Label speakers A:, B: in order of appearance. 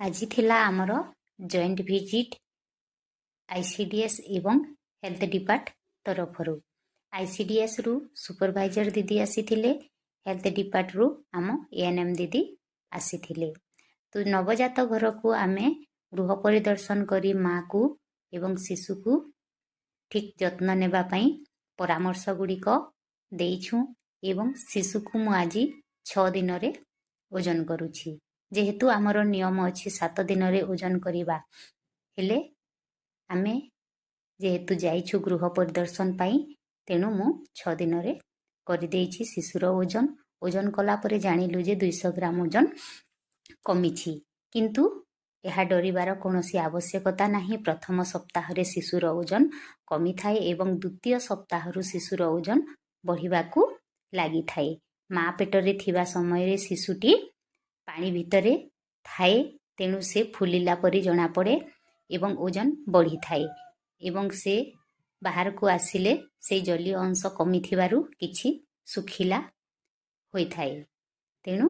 A: ଆଜି ଥିଲା ଆମର ଜଏଣ୍ଟ ଭିଜିଟ୍ ICDS ଏବଂ ହେଲ୍ଥ ଡିପାର୍ଟ ତରଫରୁ। ICDSରୁ ସୁପରଭାଇଜର ଦିଦି ଆସିଥିଲେ, ହେଲ୍ଥ ଡିପାର୍ଟରୁ ଆମ ANM ଦିଦି ଆସିଥିଲେ। ତ ନବଜାତ ଘରକୁ ଆମେ ଗୃହ ପରିଦର୍ଶନ କରି ମାଆକୁ ଏବଂ ଶିଶୁକୁ ଠିକ୍ ଯତ୍ନ ନେବା ପାଇଁ ପରାମର୍ଶ ଗୁଡ଼ିକ ଦେଇଛୁ ଏବଂ ଶିଶୁକୁ ମୁଁ ଆଜି 6 ଦିନରେ ଓଜନ କରୁଛି। ଯେହେତୁ ଆମର ନିୟମ ଅଛି 7 ଦିନରେ ଓଜନ କରିବା, ହେଲେ ଆମେ ଯେହେତୁ ଯାଇଛୁ ଗୃହ ପରିଦର୍ଶନ ପାଇଁ, ତେଣୁ ମୁଁ 6 ଦିନରେ କରିଦେଇଛି ଶିଶୁର ଓଜନ। ଓଜନ କଲା ପରେ ଜାଣିଲୁ ଯେ 200 ଗ୍ରାମ ଓଜନ କମିଛି, କିନ୍ତୁ ଏହା ଡରିବାର କୌଣସି ଆବଶ୍ୟକତା ନାହିଁ। ପ୍ରଥମ ସପ୍ତାହରେ ଶିଶୁର ଓଜନ କମିଥାଏ ଏବଂ ଦ୍ୱିତୀୟ ସପ୍ତାହରୁ ଶିଶୁର ଓଜନ ବଢ଼ିବାକୁ ଲାଗିଥାଏ। ମା ପେଟରେ ଥିବା ସମୟରେ ଶିଶୁଟି ପାଣି ଭିତରେ ଥାଏ, ତେଣୁ ସେ ଫୁଲିଲା ପରି ଜଣାପଡ଼େ ଏବଂ ଓଜନ ବଢ଼ିଥାଏ ଏବଂ ସେ ବାହାରକୁ ଆସିଲେ ସେଇ ଜଳୀୟ ଅଂଶ କମିଥିବାରୁ କିଛି ଶୁଖିଲା ହୋଇଥାଏ। ତେଣୁ